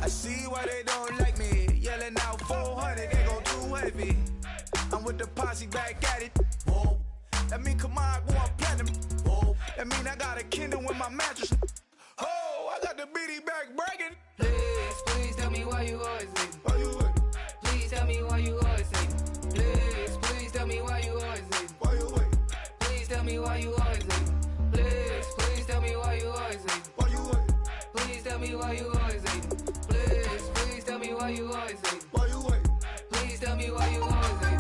I see why they don't like me. Yelling out 400, they go too heavy. I'm with the posse back at it. Whoa. That mean come on, go on platinum. Whoa. That mean I got a Kindle with my mattress. Oh, I got the BD back bragging. Please, please tell me why you always hate me. Why you wait? Please tell me why you always hate me. Please, please tell me why you always hate me. Why you wait? Please tell me why you always hate me. Please, please tell me why you always hate me. Why you wait? Please tell me why you always hate me. Please, please tell me why you always hate me. Why you wait? Please tell me why you always hate me.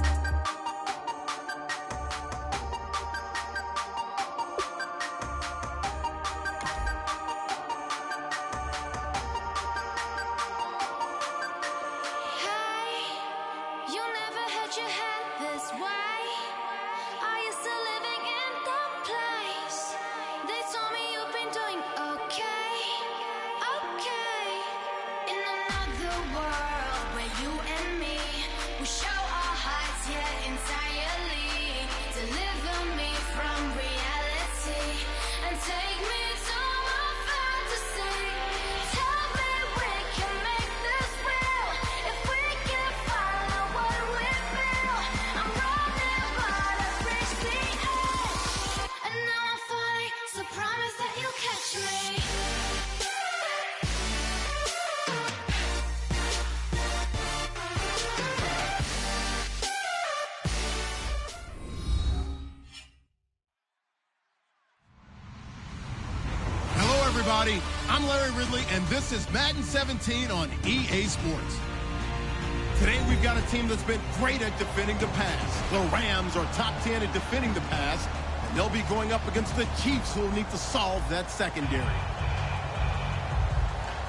I'm Larry Ridley, and this is Madden 17 on EA Sports. Today, we've got a team that's been great at defending the pass. The Rams are top 10 at defending the pass, and they'll be going up against the Chiefs, who will need to solve that secondary.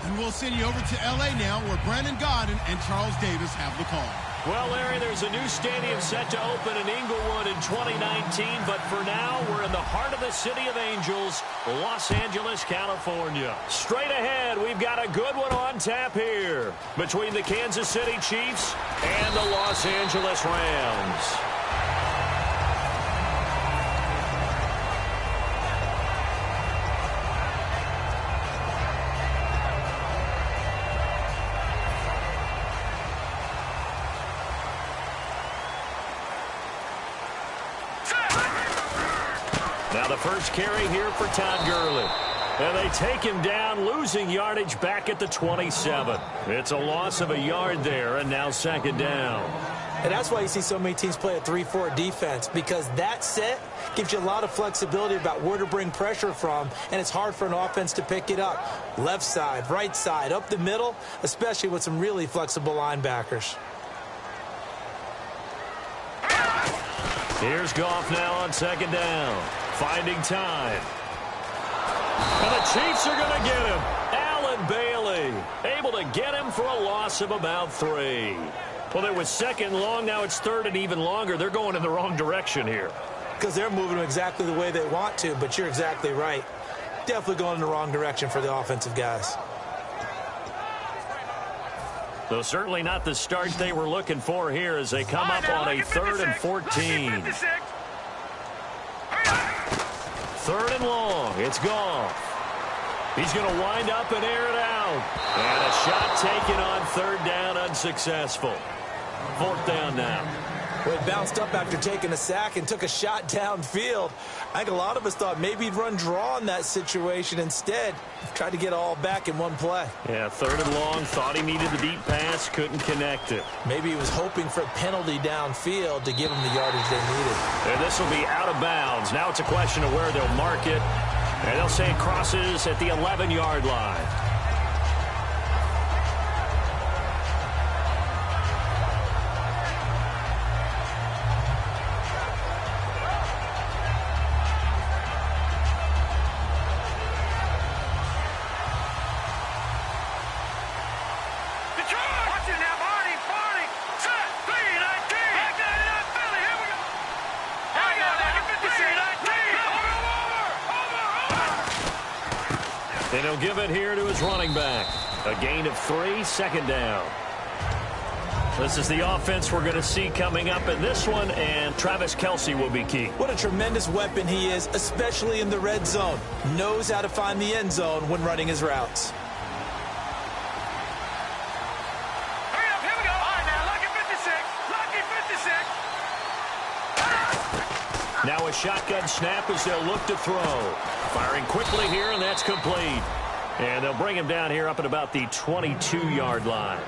And we'll send you over to L.A. now, where Brandon Godden and Charles Davis have the call. Well, Larry, there's a new stadium set to open in Inglewood in 2019, but for now, we're in the heart of the City of Angels, Los Angeles, California. Straight ahead, we've got a good one on tap here between the Kansas City Chiefs and the Los Angeles Rams. Now the first carry here for Todd Gurley. And they take him down, losing yardage back at the 27. It's a loss of a yard there, and now second down. And that's why you see so many teams play a 3-4 defense, because that set gives you a lot of flexibility about where to bring pressure from, and it's hard for an offense to pick it up. Left side, right side, up the middle, especially with some really flexible linebackers. Here's Goff now on second down, finding time. And the Chiefs are going to get him. Allen Bailey able to get him for a loss of about 3. Well, it was second long. Now it's third and even longer. They're going in the wrong direction here. Because they're moving them exactly the way they want to, but you're exactly right. Definitely going in the wrong direction for the offensive guys. Though certainly not the start they were looking for here as they come up on a 3rd and 14. 3rd and long. It's Goff. He's going to wind up and air it out. And a shot taken on 3rd down, unsuccessful. 4th down now. Well, he bounced up after taking a sack and took a shot downfield. I think a lot of us thought maybe he'd run draw in that situation. Instead, tried to get all back in one play. Yeah, 3rd and long. Thought he needed the deep pass. Couldn't connect it. Maybe he was hoping for a penalty downfield to give him the yardage they needed. And this will be out of bounds. Now it's a question of where they'll mark it. And they'll say it crosses at the 11-yard line. And he'll give it here to his running back. A gain of 3, second down. This is the offense we're going to see coming up in this one, and Travis Kelce will be key. What a tremendous weapon he is, especially in the red zone. Knows how to find the end zone when running his routes. Now a shotgun snap as they'll look to throw. Firing quickly here, and that's complete. And they'll bring him down here up at about the 22-yard line.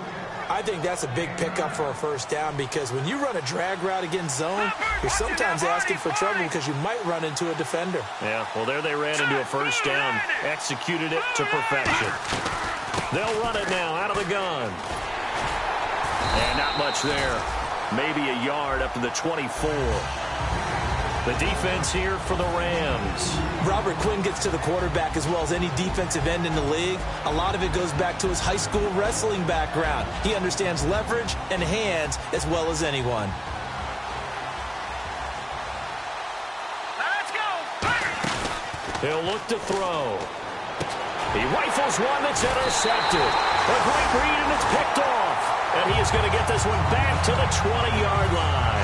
I think that's a big pickup for a first down because when you run a drag route against zone, you're sometimes asking for trouble because you might run into a defender. Yeah, well, there they ran into a first down, executed it to perfection. They'll run it now out of the gun. And not much there. Maybe a yard up to the 24. The defense here for the Rams. Robert Quinn gets to the quarterback as well as any defensive end in the league. A lot of it goes back to his high school wrestling background. He understands leverage and hands as well as anyone. Let's go. He'll look to throw. He rifles one that's intercepted. A great read, and it's picked off. And he is going to get this one back to the 20-yard line.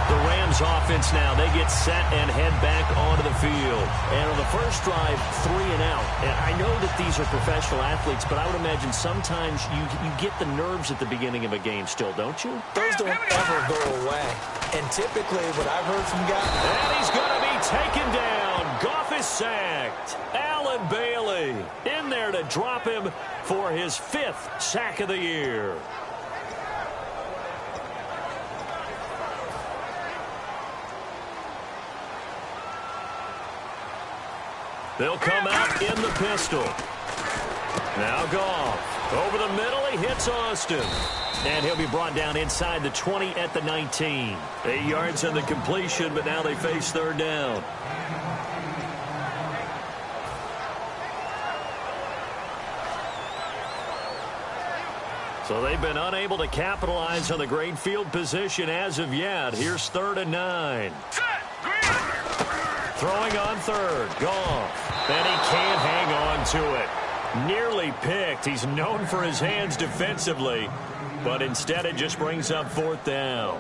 The Rams offense now, they get set and head back onto the field. And on the first drive, 3 and out. And I know that these are professional athletes, but I would imagine sometimes you get the nerves at the beginning of a game still, don't you? Those don't ever go away. And typically what I've heard from guys... And he's going to be taken down. Goff is sacked. Allen Bailey in there to drop him for his 5th sack of the year. They'll come out in the pistol. Now Goff. Over the middle, he hits Austin. And he'll be brought down inside the 20 at the 19. 8 yards on the completion, but now they face third down. So they've been unable to capitalize on the great field position as of yet. Here's 3rd and 9. Throwing on third. Goff. And he can't hang on to it. Nearly picked. He's known for his hands defensively, but instead it just brings up 4th down.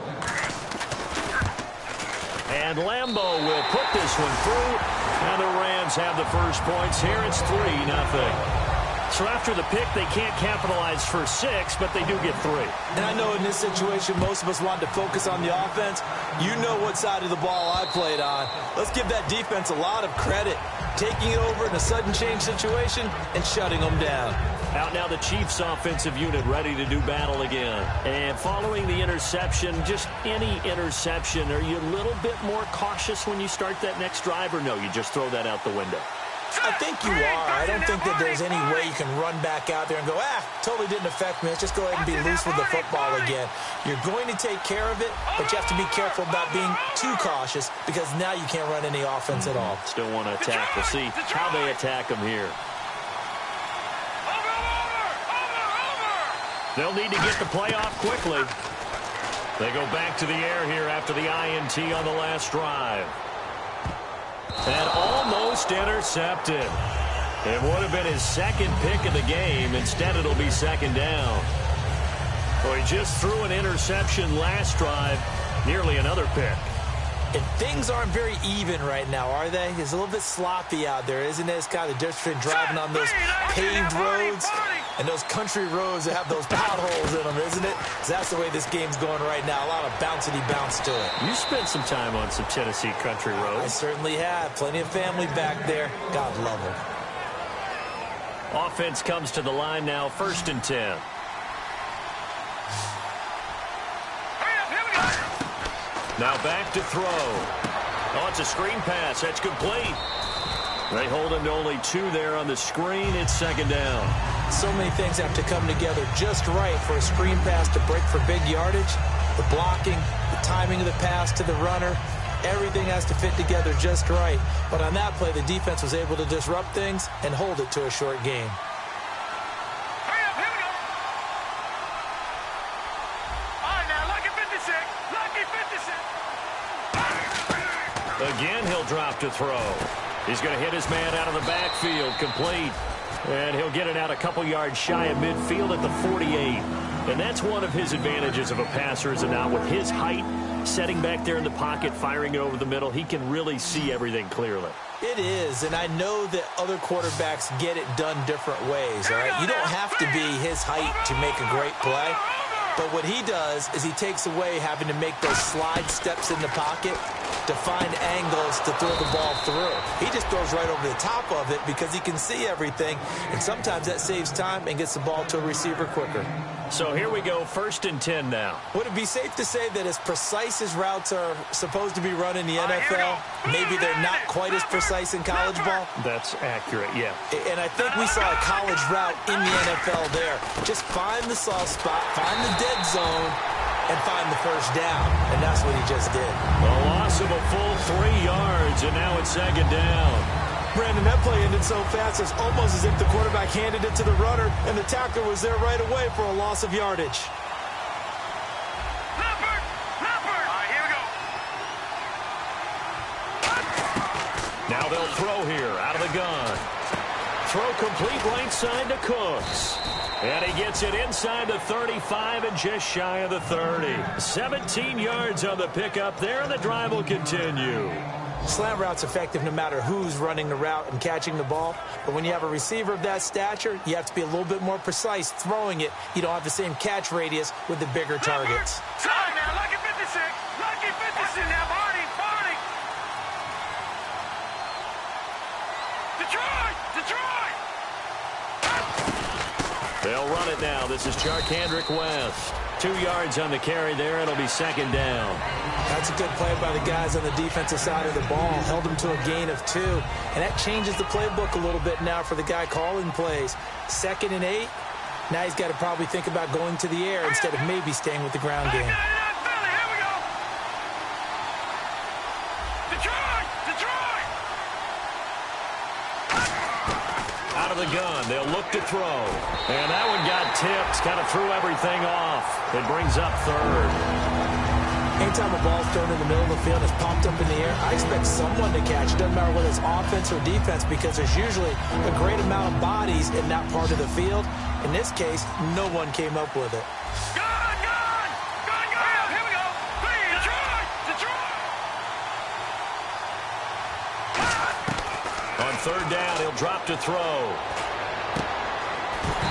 And Lambeau will put this one through, and the Rams have the first points here. It's 3-0. So after the pick, they can't capitalize for 6, but they do get 3. And I know in this situation, most of us want to focus on the offense. You know what side of the ball I played on. Let's give that defense a lot of credit. Taking it over in a sudden change situation and shutting them down. Out now the Chiefs offensive unit ready to do battle again. And following the interception, just any interception, are you a little bit more cautious when you start that next drive, or no, you just throw that out the window? I think you are. I don't think that there's any way you can run back out there and go, totally didn't affect me. Let's just go ahead and be loose with the football again. You're going to take care of it, but you have to be careful about being too cautious because now you can't run any offense at all. Still want to attack. We'll see how they attack them here. They'll need to get the play off quickly. They go back to the air here after the INT on the last drive. And almost intercepted. It would have been his 2nd pick of the game. Instead, it'll be 2nd down. Well, he just threw an interception last drive. Nearly another pick. And things aren't very even right now, are they? It's a little bit sloppy out there, isn't it? It's kind of the difference between driving on those paved roads and those country roads that have those potholes in them, isn't it? So that's the way this game's going right now. A lot of bouncy bounce to it. You spent some time on some Tennessee country roads. I certainly have. Plenty of family back there. God love them. Offense comes to the line now, 1st and 10. Now back to throw. Oh, it's a screen pass. That's complete. They hold him to only 2 there on the screen. It's 2nd down. So many things have to come together just right for a screen pass to break for big yardage. The blocking, the timing of the pass to the runner, everything has to fit together just right. But on that play, the defense was able to disrupt things and hold it to a short game. Again, he'll drop to throw. He's going to hit his man out of the backfield, complete. And he'll get it out a couple yards shy of midfield at the 48. And that's one of his advantages of a passer, is it not? With his height, setting back there in the pocket, firing over the middle, he can really see everything clearly. It is, and I know that other quarterbacks get it done different ways, all right? You don't have to be his height to make a great play. But what he does is he takes away having to make those slide steps in the pocket. to find angles to throw the ball through. He just throws right over the top of it because he can see everything, and sometimes that saves time and gets the ball to a receiver quicker. So here we go, 1st and 10 now. Would it be safe to say that as precise as routes are supposed to be run in the NFL, maybe they're not quite as precise in college ball? That's accurate, yeah. And I think we saw a college route in the NFL there. Just find the soft spot, find the dead zone, and find the first down. And that's what he just did. A loss of a full 3 yards, and now it's 2nd down. Brandon, that play ended so fast, it's almost as if the quarterback handed it to the runner, and the tackler was there right away for a loss of yardage. Leopard! All right, here we go. Now they'll throw here out of the gun. Throw complete right side to Cooks. And he gets it inside the 35 and just shy of the 30. 17 yards on the pickup there, and the drive will continue. Slant route's effective no matter who's running the route and catching the ball. But when you have a receiver of that stature, you have to be a little bit more precise throwing it. You don't have the same catch radius with the bigger targets. Sorry now, lucky 56. Lucky 56 now, Barney. Detroit! They'll run it now. This is Charkandrick West. 2 yards on the carry there. It'll be 2nd down. That's a good play by the guys on the defensive side of the ball. Held them to a gain of 2. And that changes the playbook a little bit now for the guy calling plays. 2nd and 8. Now he's got to probably think about going to the air instead of maybe staying with the ground game. Here we go. Detroit! Out of the gun. They'll look to throw. And that one got tipped. Kind of threw everything off. It brings up 3rd. Anytime a ball's thrown in the middle of the field and it's popped up in the air, I expect someone to catch. It doesn't matter whether it's offense or defense because there's usually a great amount of bodies in that part of the field. In this case, no one came up with it. Gone! Here we go. Please. Detroit! On 3rd down, he'll drop to throw.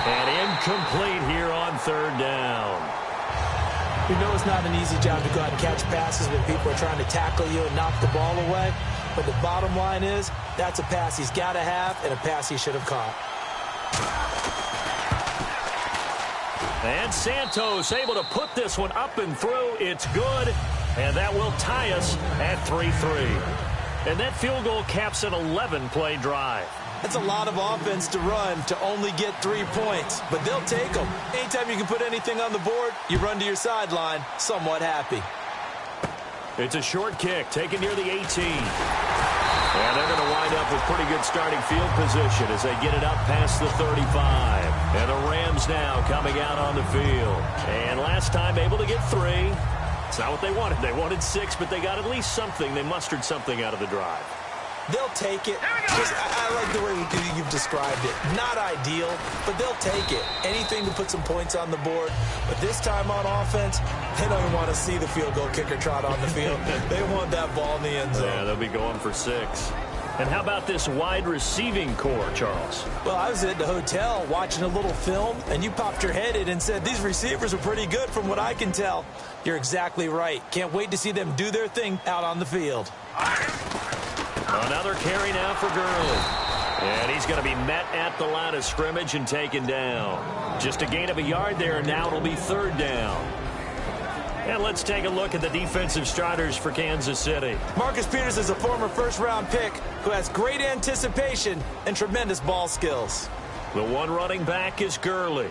And incomplete here on 3rd down. We know it's not an easy job to go out and catch passes when people are trying to tackle you and knock the ball away. But the bottom line is, that's a pass he's got to have and a pass he should have caught. And Santos able to put this one up and through. It's good. And that will tie us at 3-3. And that field goal caps an 11-play drive. That's a lot of offense to run to only get 3 points, but they'll take them. Anytime you can put anything on the board, you run to your sideline somewhat happy. It's a short kick taken near the 18. And they're going to wind up with pretty good starting field position as they get it up past the 35. And the Rams now coming out on the field. And last time able to get 3. It's not what they wanted. They wanted 6, but they got at least something. They mustered something out of the drive. They'll take it. I like the way you've described it. Not ideal, but they'll take it. Anything to put some points on the board. But this time on offense, they don't even want to see the field goal kicker trot on the field. They want that ball in the end zone. Yeah, they'll be going for 6. And how about this wide receiving core, Charles? Well, I was at the hotel watching a little film, and you popped your head in and said, these receivers are pretty good from what I can tell. You're exactly right. Can't wait to see them do their thing out on the field. Another carry now for Gurley. And he's going to be met at the line of scrimmage and taken down. Just a gain of a yard there, and now it'll be 3rd down. And let's take a look at the defensive starters for Kansas City. Marcus Peters is a former first-round pick who has great anticipation and tremendous ball skills. The one running back is Gurley.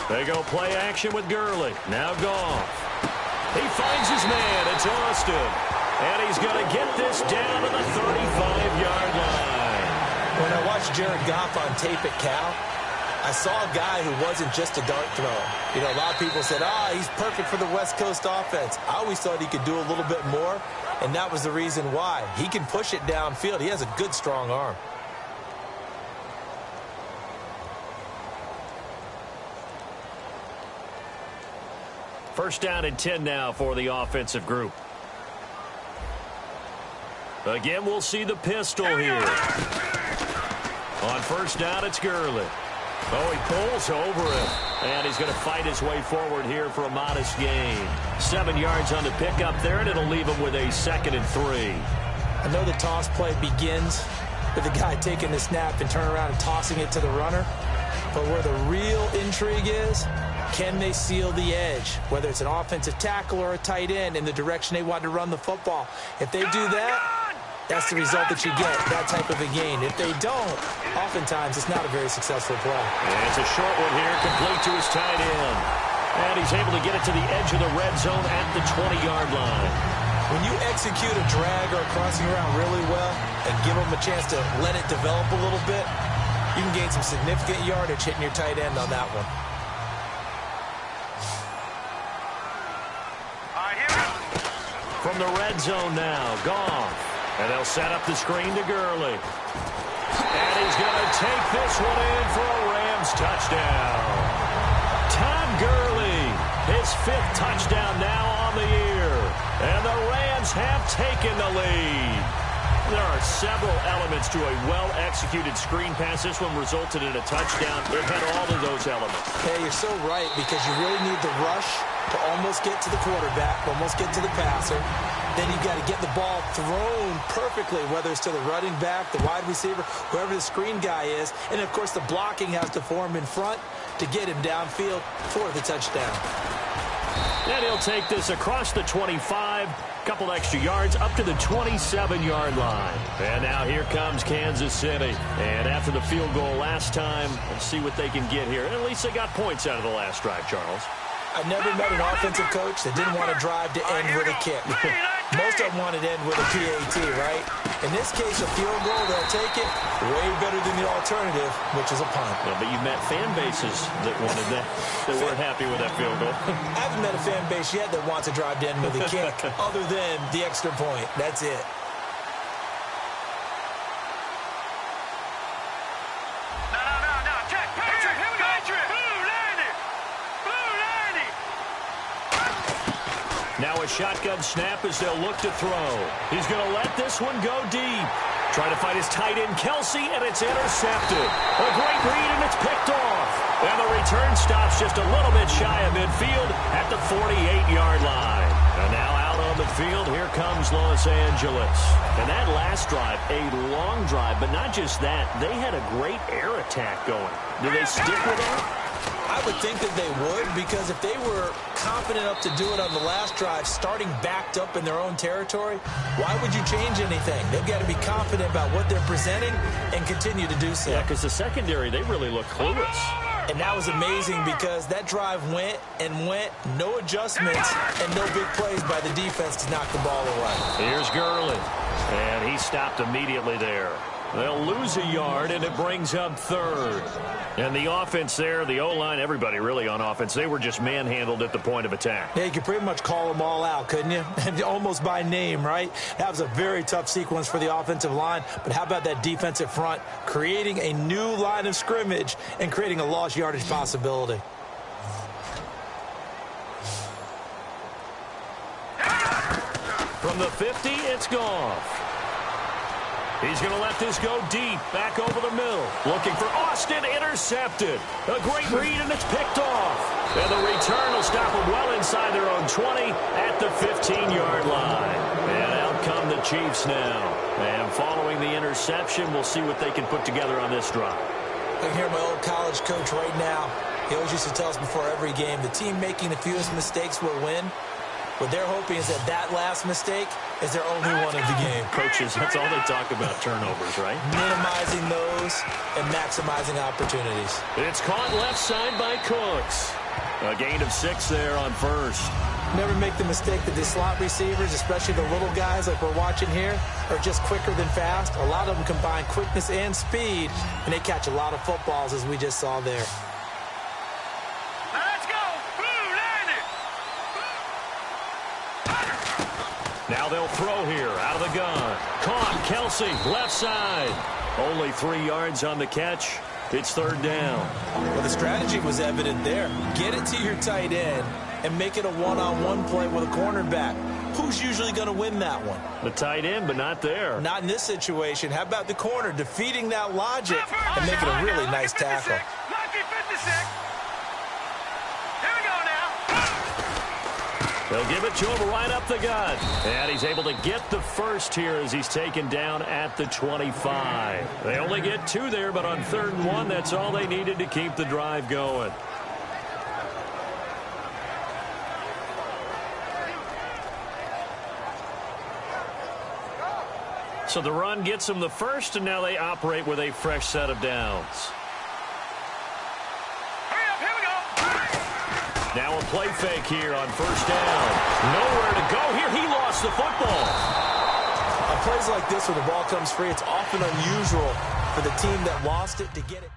They go play action with Gurley. Now Goff. He finds his man. It's Austin. And he's going to get this down to the 35-yard line. When I watched Jared Goff on tape at Cal, I saw a guy who wasn't just a dart thrower. You know, a lot of people said, he's perfect for the West Coast offense. I always thought he could do a little bit more, and that was the reason why. He can push it downfield. He has a good, strong arm. First down and 10 now for the offensive group. Again, we'll see the pistol here. On first down, it's Gurley. Oh, he pulls over him. And he's going to fight his way forward here for a modest gain. 7 yards on the pickup there, and it'll leave him with a 2nd and 3. I know the toss play begins with the guy taking the snap and turning around and tossing it to the runner. But where the real intrigue is, can they seal the edge? Whether it's an offensive tackle or a tight end in the direction they want to run the football. If they do that, that's the result that you get, that type of a gain. If they don't, oftentimes it's not a very successful play. And it's a short one here, complete to his tight end. And he's able to get it to the edge of the red zone at the 20-yard line. When you execute a drag or a crossing around really well and give them a chance to let it develop a little bit, you can gain some significant yardage hitting your tight end on that one. From the red zone now, Goff. And they'll set up the screen to Gurley. And he's going to take this one in for a Rams touchdown. Todd Gurley, his 5th touchdown now on the year. And the Rams have taken the lead. There are several elements to a well-executed screen pass. This one resulted in a touchdown. It had all of those elements. Hey, you're so right, because you really need the rush to almost get to the quarterback, almost get to the passer. Then you've got to get the ball thrown perfectly, whether it's to the running back, the wide receiver, whoever the screen guy is. And, of course, the blocking has to form in front to get him downfield for the touchdown. And he'll take this across the 25, couple extra yards up to the 27-yard line. And now here comes Kansas City. And after the field goal last time, let's see what they can get here. And at least they got points out of the last drive, Charles. I've never met an offensive coach that didn't want to drive to end with a kick. Most of them want to end with a PAT, right? In this case, a field goal, they'll take it way better than the alternative, which is a punt. Yeah, but you met fan bases that wanted that, that weren't happy with that field goal. I haven't met a fan base yet that wants to drive to end with a kick other than the extra point. That's it. Now a shotgun snap as they'll look to throw. He's going to let this one go deep. Trying to fight his tight end, Kelsey, and it's intercepted. A great read, and it's picked off. And the return stops just a little bit shy of midfield at the 48-yard line. And now out on the field, here comes Los Angeles. And that last drive, a long drive, but not just that. They had a great air attack going. Do they stick with that? I would think that they would, because if they were confident enough to do it on the last drive, starting backed up in their own territory, why would you change anything? They've got to be confident about what they're presenting and continue to do so. Yeah, because the secondary, they really look clueless. And that was amazing, because that drive went and went, no adjustments, and no big plays by the defense to knock the ball away. Here's Gurley, and he stopped immediately there. They'll lose a yard, and it brings up 3rd. And the offense there, the O-line, everybody really on offense, they were just manhandled at the point of attack. Yeah, you could pretty much call them all out, couldn't you? Almost by name, right? That was a very tough sequence for the offensive line. But how about that defensive front creating a new line of scrimmage and creating a lost yardage possibility? From the 50, it's Goff. He's going to let this go deep, back over the middle. Looking for Austin, intercepted. A great read, and it's picked off. And the return will stop them well inside their own 20 at the 15-yard line. And out come the Chiefs now. And following the interception, we'll see what they can put together on this drive. I can hear my old college coach right now. He always used to tell us before every game, the team making the fewest mistakes will win. What they're hoping is that that last mistake is their only one of the game. Coaches, that's all they talk about, turnovers, right? Minimizing those and maximizing opportunities. It's caught left side by Cooks. A gain of 6 there on first. Never make the mistake that the slot receivers, especially the little guys like we're watching here, are just quicker than fast. A lot of them combine quickness and speed, and they catch a lot of footballs, as we just saw there. Now they'll throw here out of the gun. Caught, Kelsey, left side. Only 3 yards on the catch. It's 3rd down. Well, the strategy was evident there. Get it to your tight end and make it a one-on-one play with a cornerback. Who's usually going to win that one? The tight end, but not there. Not in this situation. How about the corner defeating that logic and making a really nice tackle? They'll give it to him right up the gut. And he's able to get the first here as he's taken down at the 25. They only get 2 there, but on 3rd and 1, that's all they needed to keep the drive going. So the run gets them the first, and now they operate with a fresh set of downs. Now a play fake here on 1st down. Nowhere to go here. He lost the football. On plays like this where the ball comes free, it's often unusual for the team that lost it to get it.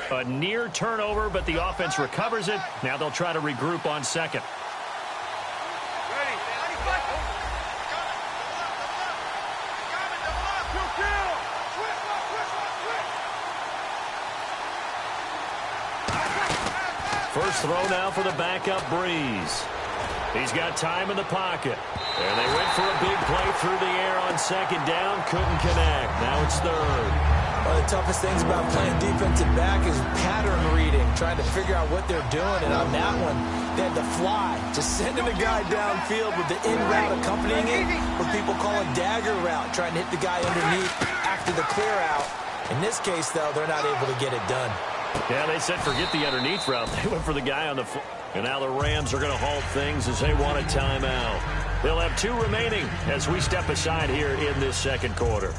A near turnover, but the offense recovers it. Now they'll try to regroup on 2nd. First throw now for the backup Breeze. He's got time in the pocket. And they went for a big play through the air on 2nd down. Couldn't connect. Now it's 3rd. One of the toughest things about playing defensive back is pattern reading, trying to figure out what they're doing. And on that one, they had to fly, just sending a guy downfield with the in route accompanying it, what people call a dagger route, trying to hit the guy underneath after the clear out. In this case, though, they're not able to get it done. Yeah, they said forget the underneath route. They went for the guy on the foot. And now the Rams are going to halt things as they want a timeout. They'll have 2 remaining as we step aside here in this 2nd quarter.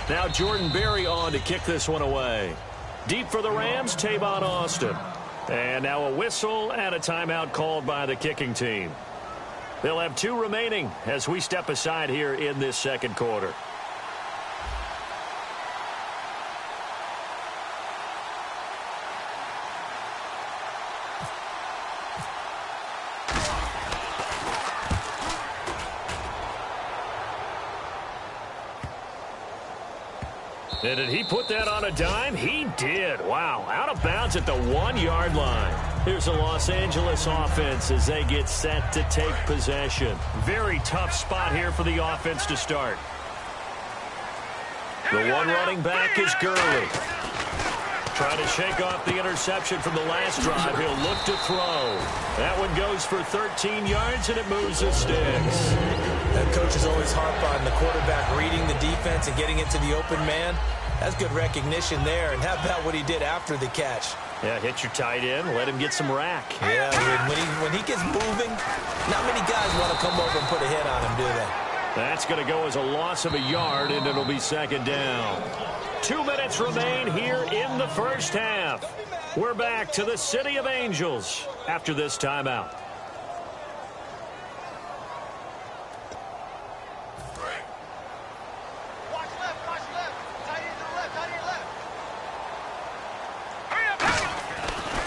Now Jordan Berry on to kick this one away. Deep for the Rams, Tavon Austin. And now a whistle and a timeout called by the kicking team. They'll have 2 remaining as we step aside here in this 2nd quarter. And did he put that on a dime? He did. Wow. Out of bounds at the 1-yard line. Here's the Los Angeles offense as they get set to take possession. Very tough spot here for the offense to start. The one running back is Gurley. Trying to shake off the interception from the last drive. He'll look to throw. That one goes for 13 yards, and it moves the sticks. That coaches always harp on the quarterback reading the defense and getting it to the open man. That's good recognition there. And how about what he did after the catch? Yeah, hit your tight end, let him get some rack. Yeah, when he gets moving, not many guys want to come over and put a hit on him, do they? That's going to go as a loss of a yard, and it'll be 2nd down. 2 minutes remain here in the first half. We're back to the City of Angels after this timeout.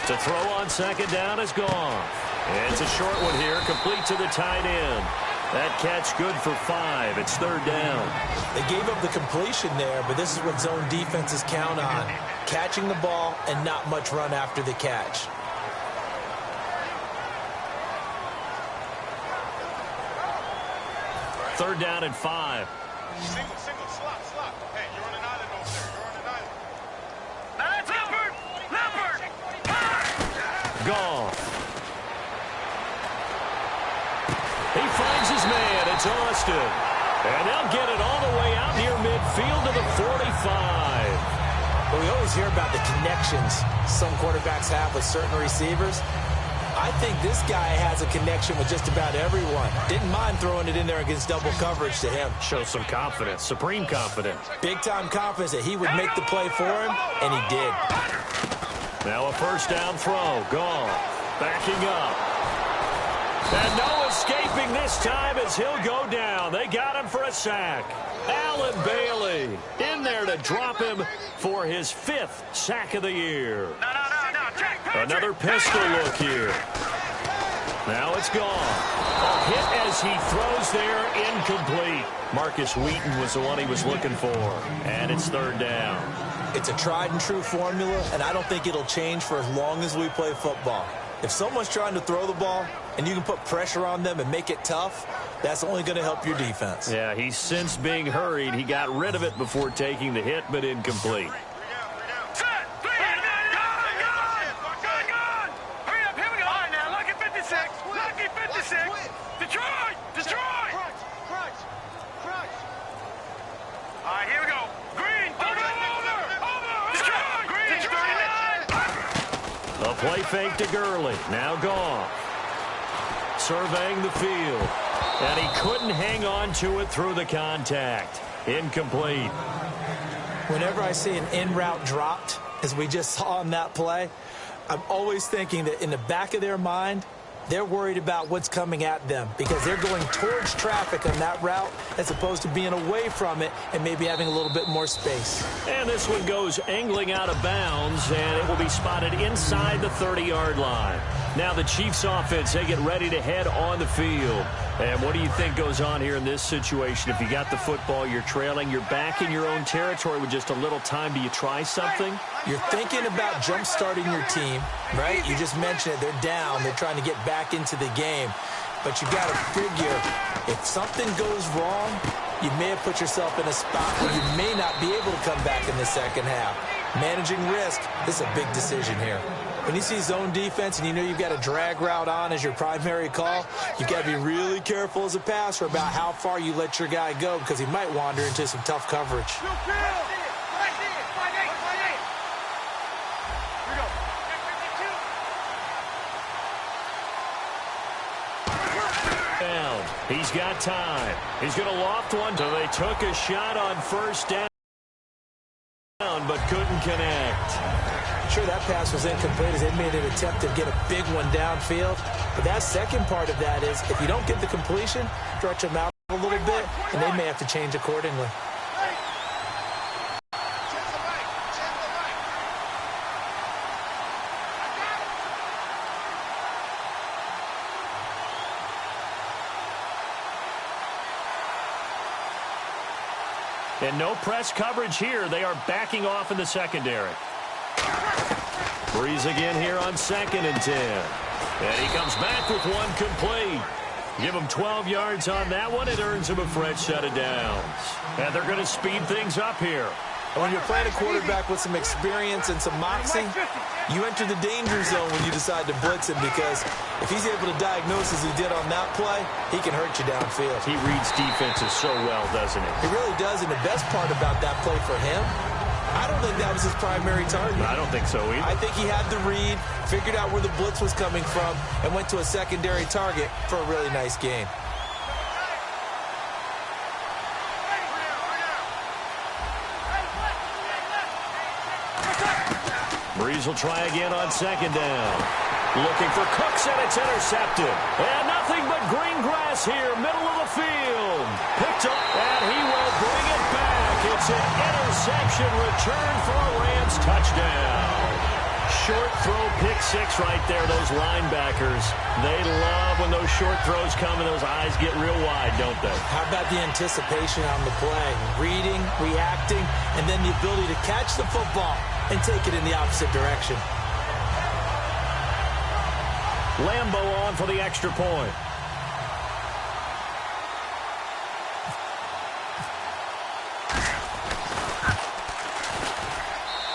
To throw on 2nd down is gone. It's a short one here, complete to the tight end. That catch good for 5. It's 3rd down. They gave up the completion there, but this is what zone defenses count on. Catching the ball and not much run after the catch. Third down and 5. Single, slot. Hey, you're on an island over there. You're on an island. That's Leopard! Gone. He finds his man. It's Austin. And they'll get it all the way out near midfield to the 45. But we always hear about the connections some quarterbacks have with certain receivers. I think this guy has a connection with just about everyone. Didn't mind throwing it in there against double coverage to him. Shows some confidence, supreme confidence. Big-time confidence that he would make the play for him, and he did. Now a first down throw. Gone. Backing up. And no escaping this time as he'll go down. They got him for a sack. Alan Bailey in there to drop him for his 5th sack of the year. Another pistol look here. Now it's gone. A hit as he throws there, incomplete. Marcus Wheaton was the one he was looking for. And it's 3rd down. It's a tried and true formula, and I don't think it'll change for as long as we play football. If someone's trying to throw the ball and you can put pressure on them and make it tough, that's only going to help your defense. Yeah, he's since being hurried. He got rid of it before taking the hit, but incomplete. Play fake to Gurley. Now gone. Surveying the field. And he couldn't hang on to it through the contact. Incomplete. Whenever I see an in-route dropped, as we just saw on that play, I'm always thinking that in the back of their mind, they're worried about what's coming at them because they're going towards traffic on that route as opposed to being away from it and maybe having a little bit more space. And this one goes angling out of bounds, and it will be spotted inside the 30-yard line. Now the Chiefs offense, they get ready to head on the field. And what do you think goes on here in this situation? If you got the football, you're trailing, you're back in your own territory with just a little time. Do you try something? You're thinking about jump-starting your team, right? You just mentioned it. They're down. They're trying to get back into the game. But you got to figure, if something goes wrong, you may have put yourself in a spot where you may not be able to come back in the second half. Managing risk, this is a big decision here. When you see zone defense and you know you've got a drag route on as your primary call, you've got to be really careful as a passer about how far you let your guy go because he might wander into some tough coverage. He's got time. He's going to loft one. So they took a shot on first down, but couldn't connect. Sure, that pass was incomplete as they made an attempt to get a big one downfield. But that second part of that is if you don't get the completion, stretch them out a little bit, and they may have to change accordingly. And no press coverage here. They are backing off in the secondary. Breeze again here on 2nd and 10. And he comes back with one complete. Give him 12 yards on that one. It earns him a fresh set of downs. And they're going to speed things up here. And when you're playing a quarterback with some experience and some moxie, you enter the danger zone when you decide to blitz him because if he's able to diagnose as he did on that play, he can hurt you downfield. He reads defenses so well, doesn't he? He really does, and the best part about that play for him, I don't think that was his primary target. I don't think so either. I think he had the read, figured out where the blitz was coming from, and went to a secondary target for a really nice gain. Breeze will try again on 2nd down. Looking for Cooks, and it's intercepted. And nothing but green grass here, middle of the field. Picked up, and he will bring it back. It's an interception return for a Rams touchdown. Short throw, pick six right there. Those linebackers, they love when those short throws come and those eyes get real wide, don't they? How about the anticipation on the play? Reading, reacting, and then the ability to catch the football and take it in the opposite direction. Lambeau on for the extra point.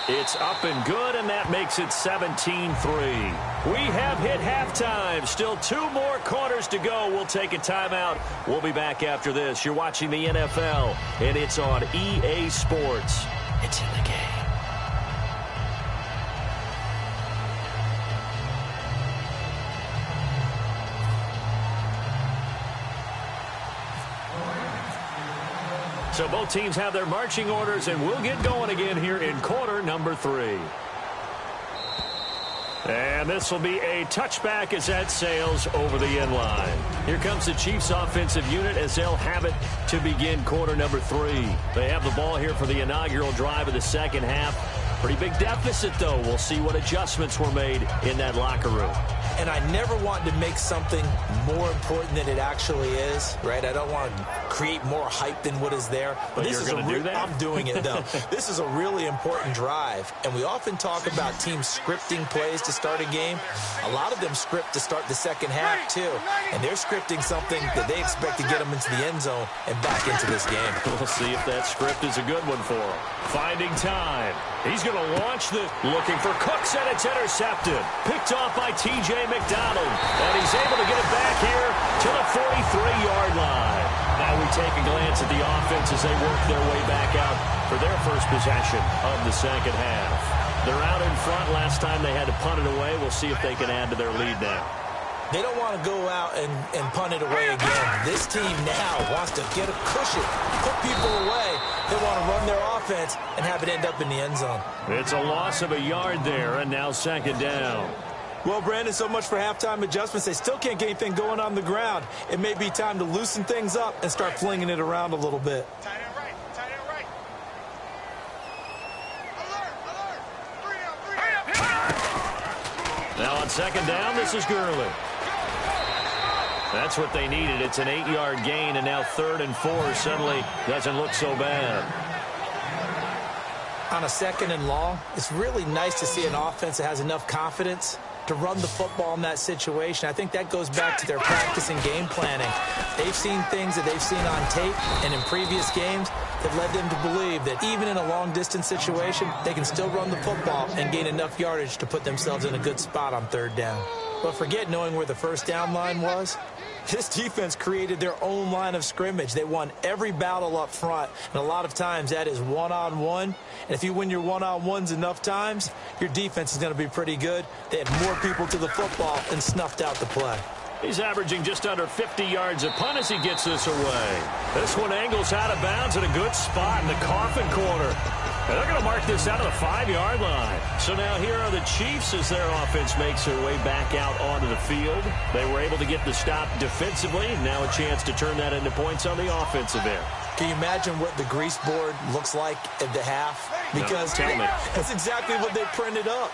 It's up and good, and that makes it 17-3. We have hit halftime. Still 2 more quarters to go. We'll take a timeout. We'll be back after this. You're watching the NFL, and it's on EA Sports. It's in the game. So both teams have their marching orders, and we'll get going again here in quarter number 3. And this will be a touchback as that sails over the end line. Here comes the Chiefs offensive unit as they'll have it to begin quarter number 3. They have the ball here for the inaugural drive of the second half. Pretty big deficit, though. We'll see what adjustments were made in that locker room. And I never want to make something more important than it actually is, right? I don't want to create more hype than what is there. But this you're is going to do that? I'm doing it, though. This is a really important drive. And we often talk about teams scripting plays to start a game. A lot of them script to start the second half, too. And they're scripting something that they expect to get them into the end zone and back into this game. We'll see if that script is a good one for him. Finding time. He's going to launch looking for Cooks, and it's intercepted. Picked off by T.J. McDonald. And he's able to get it back here to the 43-yard line. Now we take a glance at the offense as they work their way back out for their first possession of the second half. They're out in front. Last time they had to punt it away. We'll see if they can add to their lead now. They don't want to go out and punt it away again. This team now wants to get a cushion, put people away. They want to run their offense and have it end up in the end zone. It's a loss of a yard there, and now second down. Well, Brandon, so much for halftime adjustments. They still can't get anything going on the ground. It may be time to loosen things up and start flinging it around a little bit. Tight end right. Tight end right. Alert. 3 down. Now on second down, this is Gurley. That's what they needed. It's an 8-yard gain, and now 3rd and 4 suddenly doesn't look so bad. On a second and long, it's really nice to see an offense that has enough confidence to run the football in that situation. I think that goes back to their practice and game planning. They've seen things that they've seen on tape and in previous games that led them to believe that even in a long-distance situation, they can still run the football and gain enough yardage to put themselves in a good spot on 3rd down. But forget knowing where the first down line was. This defense created their own line of scrimmage. They won every battle up front, and a lot of times that is one-on-one. And if you win your one-on-ones enough times, your defense is going to be pretty good. They had more people to the football and snuffed out the play. He's averaging just under 50 yards a punt as he gets this away. This one angles out of bounds at a good spot in the coffin corner. And they're going to mark this out of the 5-yard line. So now here are the Chiefs as their offense makes their way back out onto the field. They were able to get the stop defensively. Now a chance to turn that into points on the offensive end. Can you imagine what the grease board looks like at the half? Because no, tell me. That's exactly what they printed up.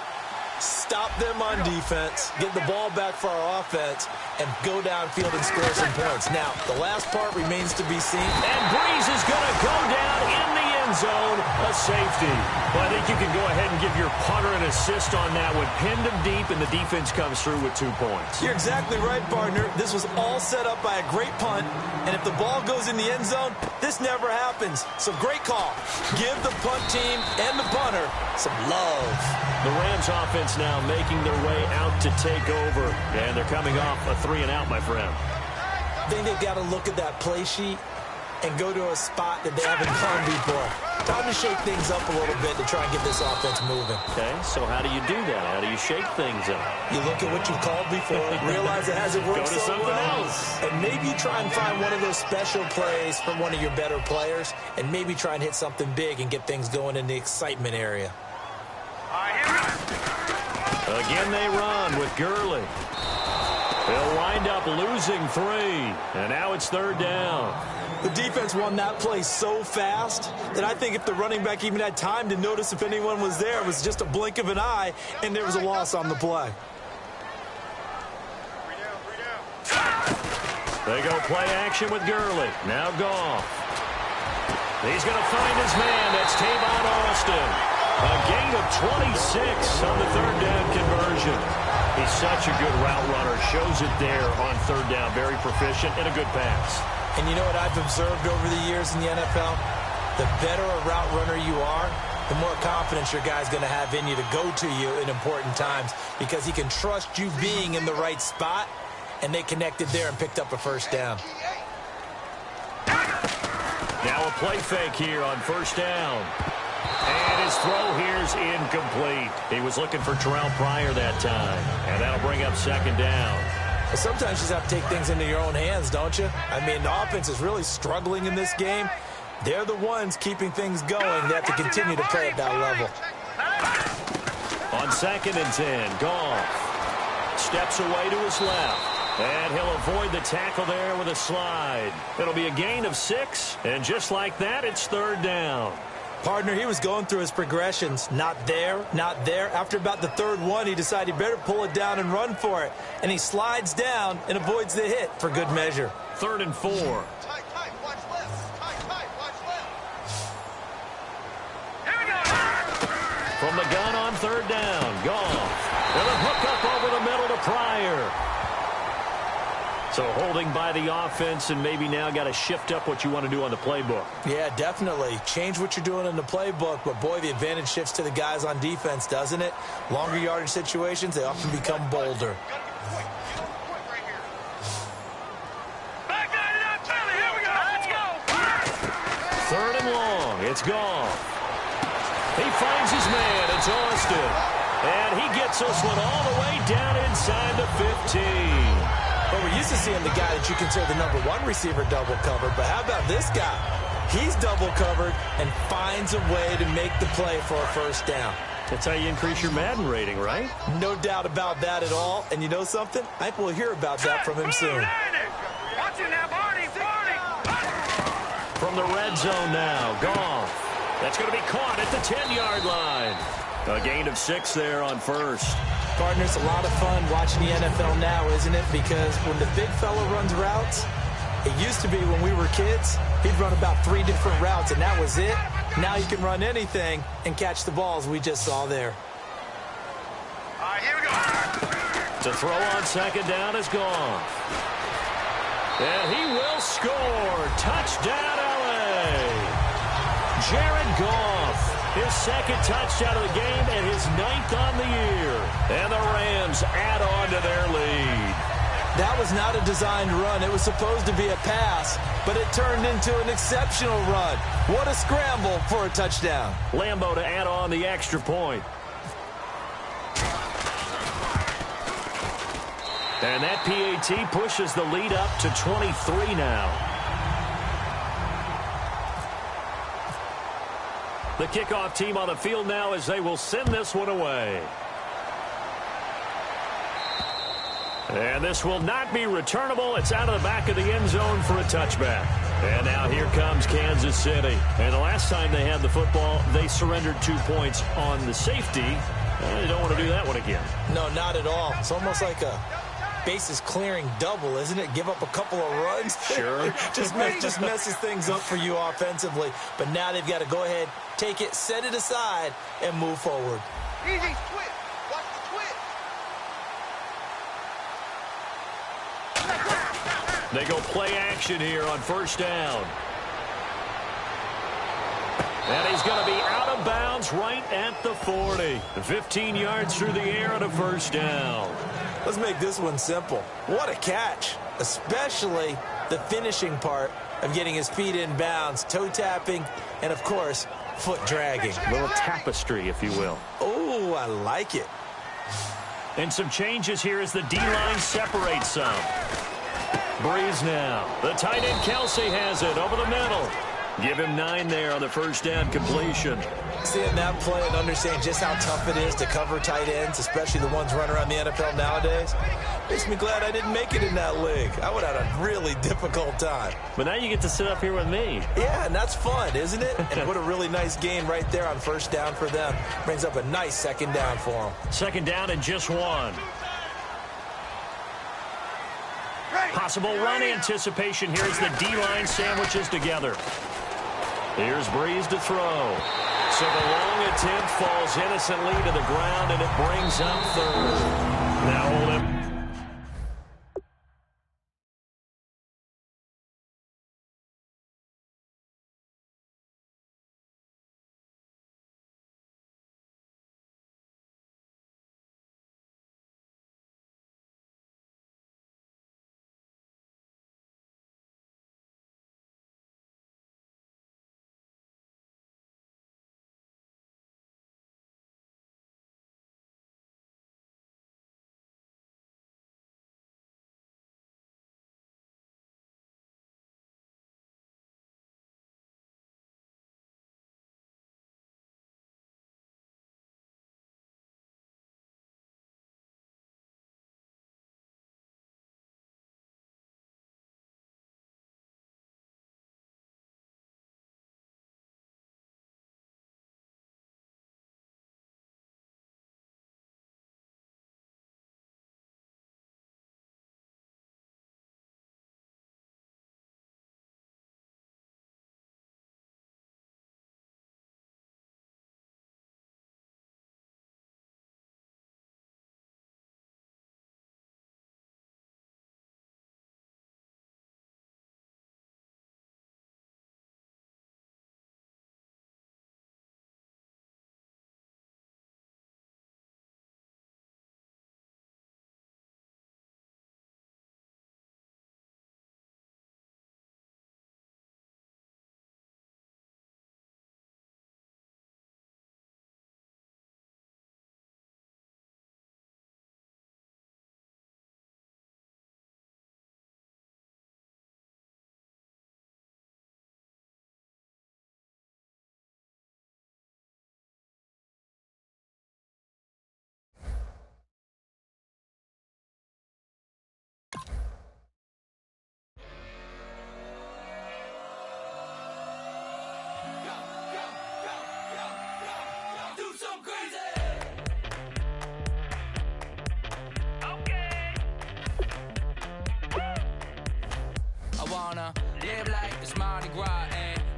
Stop them on defense, get the ball back for our offense, and go downfield and score some points. Now, the last part remains to be seen. And Breeze is going to go down in the end zone, a safety. Well, I think you can go ahead and give your punter an assist on that one. Pinned him deep, and the defense comes through with 2 points. You're exactly right, partner. This was all set up by a great punt, and if the ball goes in the end zone, this never happens. So great call. Give the punt team and the punter some love. The Rams offense now making their way out to take over, and they're coming off a 3-and-out, my friend. I think they've got to look at that play sheet and go to a spot that they haven't gone before. Time to shake things up a little bit to try and get this offense moving. Okay, so how do you do that? How do you shake things up? You look at what you've called before, realize it hasn't worked Go to so something well, else. and maybe try and find one of those special plays from one of your better players, and maybe try and hit something big and get things going in the excitement area. Again, they run with Gurley. They'll wind up losing 3, and now it's 3rd down. The defense won that play so fast that I think if the running back even had time to notice if anyone was there, it was just a blink of an eye, and there was a loss on the play. 3 down. They go play action with Gurley. Now Goff. He's going to find his man. That's Tavon Austin. A gain of 26 on the 3rd down conversion. He's such a good route runner. Shows it there on 3rd down. Very proficient and a good pass. And you know what I've observed over the years in the NFL? The better a route runner you are, the more confidence your guy's going to have in you to go to you in important times because he can trust you being in the right spot, and they connected there and picked up a 1st down. Now a play fake here on 1st down. And his throw here is incomplete. He was looking for Terrell Pryor that time. And that'll bring up 2nd down. Sometimes you just have to take things into your own hands, don't you? I mean, the offense is really struggling in this game. They're the ones keeping things going. They have to continue to play at that level. On 2nd and 10, Goff steps away to his left. And he'll avoid the tackle there with a slide. It'll be a gain of 6, and just like that, it's 3rd down. Partner, he was going through his progressions. Not there, not there. After about the 3rd one, he decided he better pull it down and run for it. And he slides down and avoids the hit for good measure. 3rd and 4. Tight, watch left. Tight, watch left. Here we go. From the gun on 3rd down, Goff. With a hook up over the middle to Pryor. So holding by the offense, and maybe now got to shift up what you want to do on the playbook. Yeah, definitely. Change what you're doing in the playbook, but boy, the advantage shifts to the guys on defense, doesn't it? Longer yardage situations, they often become bolder. Back at it up, Charlie. Here we go. Let's go. 3rd and long. It's Goff. He finds his man. It's Austin. And he gets this one all the way down inside the 15. But we're used to seeing the guy that you consider the #1 receiver double covered. But how about this guy? He's double covered and finds a way to make the play for a 1st down. That's how you increase your Madden rating, right? No doubt about that at all. And you know something? I think we'll hear about that from him soon. Watch it now, Barney. From the red zone now, Goff. That's going to be caught at the 10-yard line. A gain of 6 there on 1st. Partner, it's a lot of fun watching the NFL now, isn't it? Because when the big fella runs routes, it used to be when we were kids, he'd run about 3 different routes, and that was it. Now you can run anything and catch the balls we just saw there. All right, here we go. To throw on 2nd down is Goff. And he will score. Touchdown, L.A. Jared Goff. His 2nd touchdown of the game and his 9th on the year. And the Rams add on to their lead. That was not a designed run. It was supposed to be a pass, but it turned into an exceptional run. What a scramble for a touchdown. Lambeau to add on the extra point. And that PAT pushes the lead up to 23 now. The kickoff team on the field now as they will send this one away. And this will not be returnable. It's out of the back of the end zone for a touchback. And now here comes Kansas City. And the last time they had the football, they surrendered 2 points on the safety. They don't want to do that one again. No, not at all. It's almost like a bases clearing double, isn't it? Give up a couple of runs. Sure. just messes things up for you offensively. But now they've got to go ahead, take it, set it aside, and move forward. Easy, twist. Watch the twist. They go play action here on 1st down. And he's going to be out of bounds right at the 40. 15 yards through the air and a 1st down. Let's make this one simple. What a catch, especially the finishing part of getting his feet in bounds, toe tapping, and, of course, foot dragging. A little tapestry, if you will. Oh, I like it. And some changes here as the D-line separates some. Breeze now. The tight end Kelsey has it over the middle. Give him 9 there on the 1st down completion. Seeing that play and understanding just how tough it is to cover tight ends, especially the ones running around the NFL nowadays, makes me glad I didn't make it in that league. I would have had a really difficult time. But now you get to sit up here with me. Yeah, and that's fun, isn't it? And what a really nice game right there on 1st down for them. Brings up a nice 2nd down for them. 2nd down and just 1. Possible run anticipation here as the D-line sandwiches together. Here's Breeze to throw. So the long attempt falls innocently to the ground, and it brings up 3rd. Now hold him.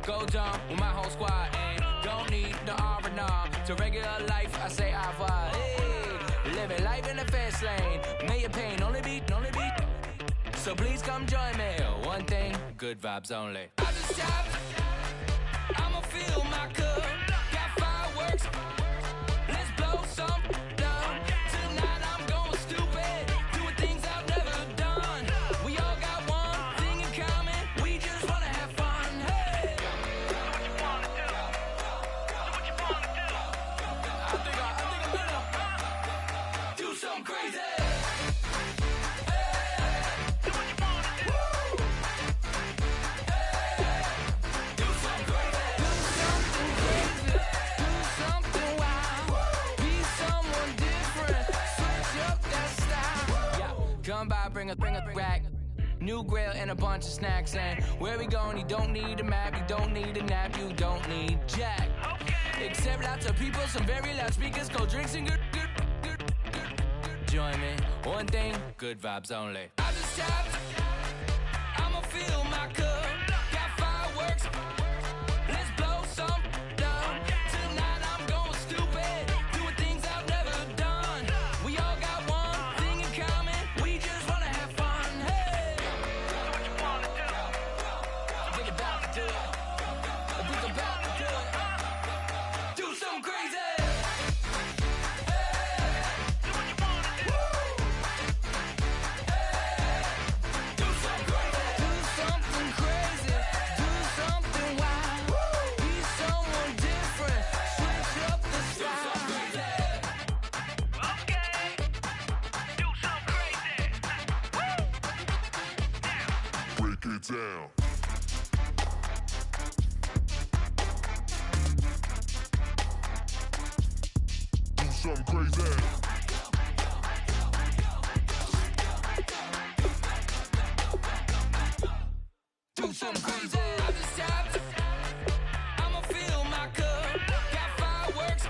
Go dumb with my whole squad and don't need no R&R. To regular life, I say au revoir. Hey, living life in the fast lane. May your pain only be. So please come join me. One thing, good vibes only. I just tapped. I'ma fill my cup. Got fireworks. Let's blow some down. Tonight I'm going stupid. Doing things I've never done. We all got one thing in common. We just wanna have fun. Hey. Do what you wanna do. Do what you wanna do. I think I'm gonna do something crazy. Come by, bring a rack. New grill and a bunch of snacks. And where we going, you don't need a map, you don't need a nap, you don't need jack. Except lots of people, some very loud speakers, cold drinks and good. Join me, one thing, good vibes only. I just tapped, I'ma fill my cup. Got fireworks, let's blow some down. Tonight I'm going stupid, doing things I've never done. We all got one thing in common. Down. Do something crazy. Do something crazy. I just tapped. I'ma fill my cup. Got fireworks.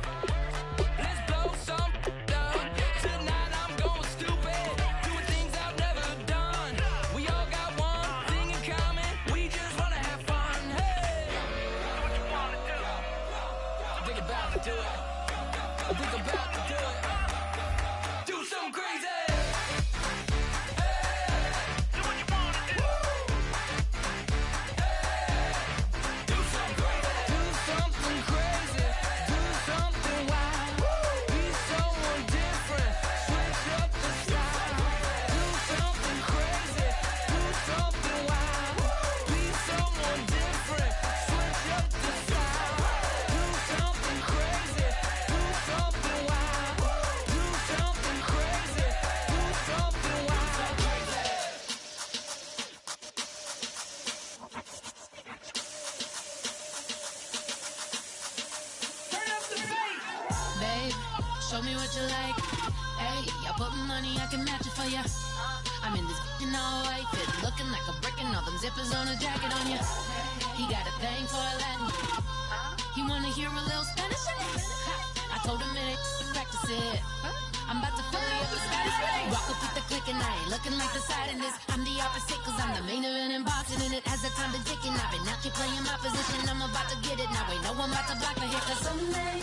Let's blow some down. Tonight I'm going stupid. Doing things I've never done. We all got one thing in common. We just wanna have fun. Hey. Do what you wanna do. I think about to do it. I think about to do it. Do something crazy. Show me what you like. Hey, I put money, I can match it for ya. I'm in this in all white fit, looking like a brick and all them zippers on a jacket on ya. He got a thing for a Latin. He wanna hear a little Spanish in it. I told him it ain't to practice it. I'm about to fill you up with Spanish. Walk up with the click and I ain't looking like the side in this. I'm the opposite cause I'm the main event in boxing and it has the time been ticking. I've been out here playing my position, I'm about to get it. Now ain't no one about to block me here cause someday